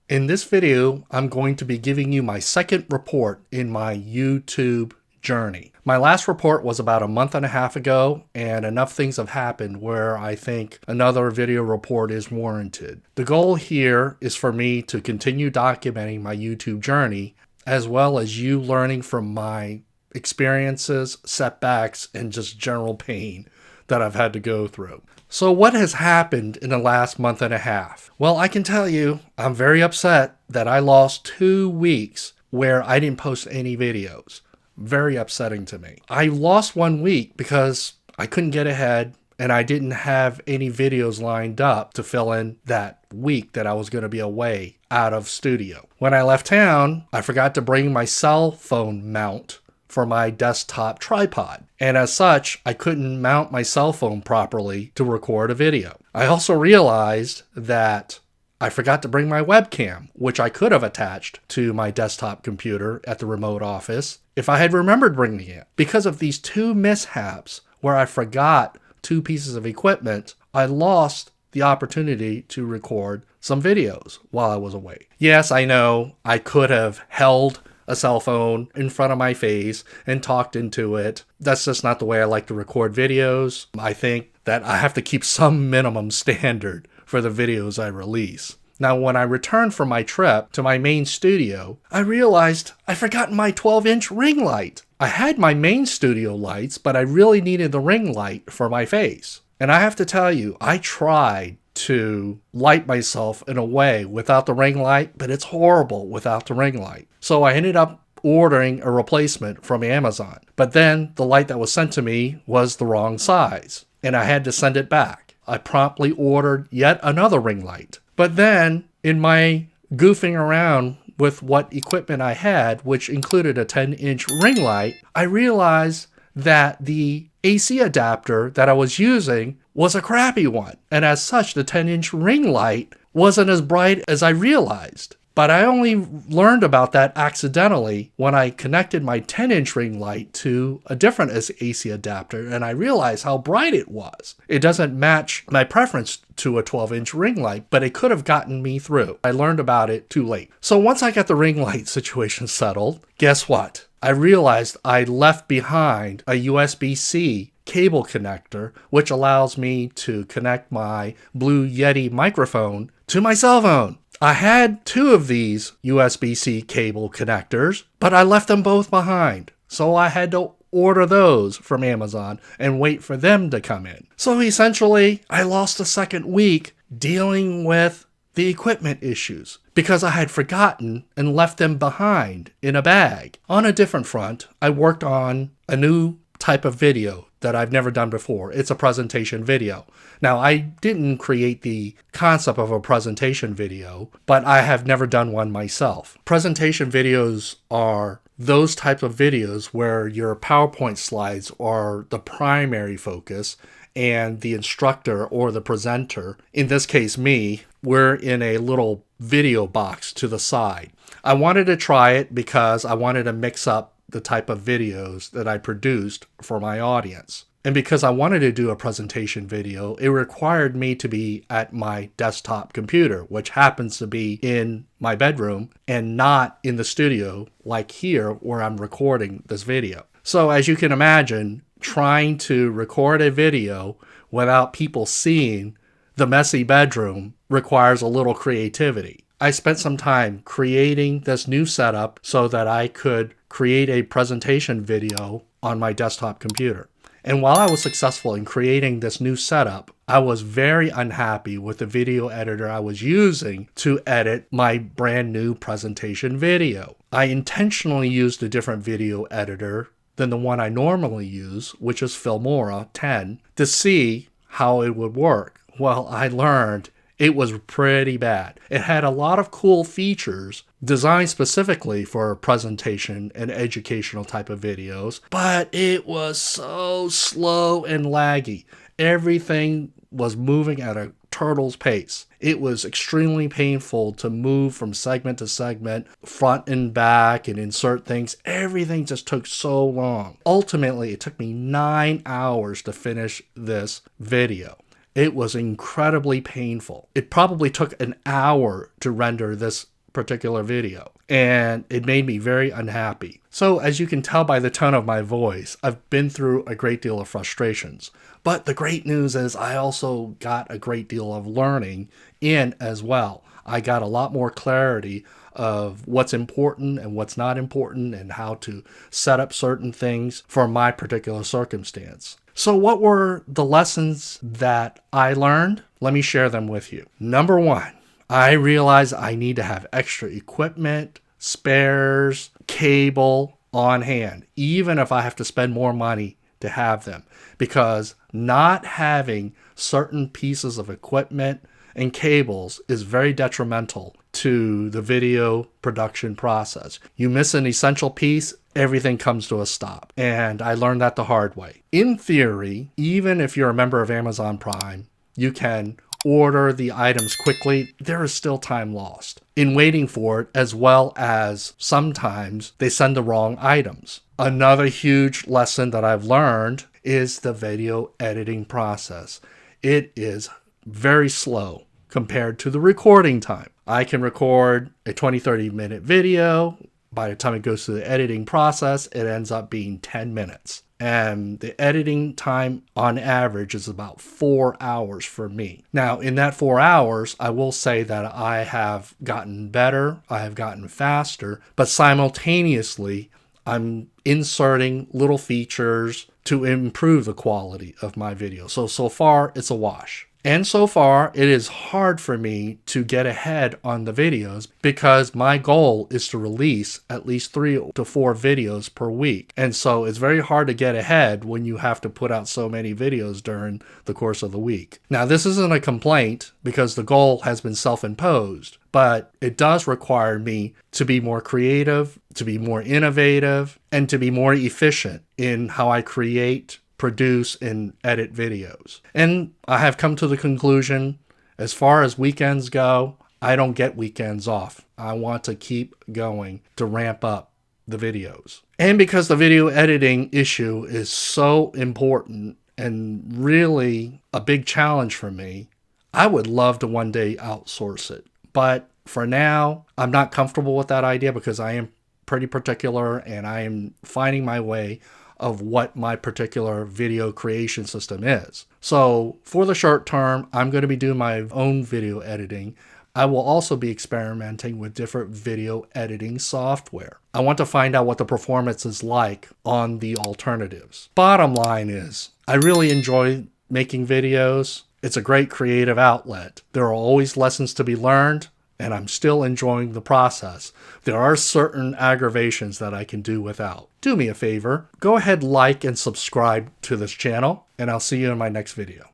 In this video, I'm going to be giving you my second report in my YouTube journey. My last report was about a month and a half ago, and enough things have happened where I think another video report is warranted. The goal here is for me to continue documenting my YouTube journey, as well as you learning from my experiences, setbacks, and just general pain that I've had to go through. So what has happened in the last month and a half? Well, I can tell you, I'm very upset that I lost 2 weeks where I didn't post any videos. Very upsetting to me. I lost 1 week because I couldn't get ahead and I didn't have any videos lined up to fill in that week that I was going to be away out of studio. When I left town, I forgot to bring my cell phone mount for my desktop tripod. And as such, I couldn't mount my cell phone properly to record a video. I also realized that I forgot to bring my webcam, which I could have attached to my desktop computer at the remote office if I had remembered bringing it. Because of these 2 mishaps where I forgot 2 pieces of equipment, I lost the opportunity to record some videos while I was away. Yes, I know I could have held a cell phone in front of my face and talked into it. That's just not the way I like to record videos. I think that I have to keep some minimum standard for the videos I release. Now, when I returned from my trip to my main studio, I realized I'd forgotten my 12-inch ring light. I had my main studio lights, but I really needed the ring light for my face. And I have to tell you, I tried to light myself in a way without the ring light, but it's horrible without the ring light. So I ended up ordering a replacement from Amazon. But then the light that was sent to me was the wrong size, and I had to send it back. I promptly ordered yet another ring light. But then, in my goofing around with what equipment I had, which included a 10-inch ring light, I realized that the AC adapter that I was using was a crappy one. And as such, the 10-inch ring light wasn't as bright as I realized. But I only learned about that accidentally when I connected my 10-inch ring light to a different AC adapter, and I realized how bright it was. It doesn't match my preference to a 12-inch ring light, but it could have gotten me through. I learned about it too late. So once I got the ring light situation settled, guess what? I realized I left behind a USB-C cable connector, which allows me to connect my Blue Yeti microphone to my cell phone. I had 2 of these USB-C cable connectors, but I left them both behind. So I had to order those from Amazon and wait for them to come in. So essentially, I lost a second week dealing with the equipment issues because I had forgotten and left them behind in a bag. On a different front, I worked on a new type of video that I've never done before. It's a presentation video. Now, I didn't create the concept of a presentation video, but I have never done one myself. Presentation videos are those types of videos where your PowerPoint slides are the primary focus and the instructor or the presenter, in this case me, we're in a little video box to the side. I wanted to try it because I wanted to mix up the type of videos that I produced for my audience. And because I wanted to do a presentation video, it required me to be at my desktop computer, which happens to be in my bedroom and not in the studio like here where I'm recording this video. So as you can imagine, trying to record a video without people seeing the messy bedroom requires a little creativity. I spent some time creating this new setup so that I could create a presentation video on my desktop computer. And while I was successful in creating this new setup, I was very unhappy with the video editor I was using to edit my brand new presentation video. I intentionally used a different video editor than the one I normally use, which is Filmora 10, to see how it would work. Well, I learned it was pretty bad. It had a lot of cool features designed specifically for presentation and educational type of videos, but it was so slow and laggy. Everything was moving at a turtle's pace. It was extremely painful to move from segment to segment, front and back, and insert things. Everything just took so long. Ultimately, it took me 9 hours to finish this video. It was incredibly painful. It probably took an hour to render this particular video, and it made me very unhappy. So as you can tell by the tone of my voice, I've been through a great deal of frustrations. But the great news is I also got a great deal of learning in as well. I got a lot more clarity of what's important and what's not important and how to set up certain things for my particular circumstance. So what were the lessons that I learned? Let me share them with you. Number one, I realized I need to have extra equipment, spares, cable on hand, even if I have to spend more money to have them, because not having certain pieces of equipment and cables is very detrimental to the video production process. You miss an essential piece, everything comes to a stop. And I learned that the hard way. In theory, even if you're a member of Amazon Prime, you can order the items quickly. There is still time lost in waiting for it, as well as sometimes they send the wrong items. Another huge lesson that I've learned is the video editing process. It is very slow compared to the recording time. I can record a 20-30 minute video. By the time it goes through the editing process, it ends up being 10 minutes. And the editing time on average is about 4 hours for me. Now, in that 4 hours, I will say that I have gotten better, I have gotten faster, but simultaneously, I'm inserting little features to improve the quality of my video. So far, it's a wash. And so far, it is hard for me to get ahead on the videos because my goal is to release at least 3 to 4 videos per week. And so it's very hard to get ahead when you have to put out so many videos during the course of the week. Now, this isn't a complaint because the goal has been self-imposed, but it does require me to be more creative, to be more innovative, and to be more efficient in how I create, produce, and edit videos. And I have come to the conclusion, as far as weekends go, I don't get weekends off. I want to keep going to ramp up the videos. And because the video editing issue is so important and really a big challenge for me, I would love to one day outsource it. But for now, I'm not comfortable with that idea because I am pretty particular and I am finding my way of what my particular video creation system is. So for the short term, I'm going to be doing my own video editing. I will also be experimenting with different video editing software. I want to find out what the performance is like on the alternatives. Bottom line is, I really enjoy making videos. It's a great creative outlet. There are always lessons to be learned, and I'm still enjoying the process. There are certain aggravations that I can do without. Do me a favor, go ahead, like and subscribe to this channel, and I'll see you in my next video.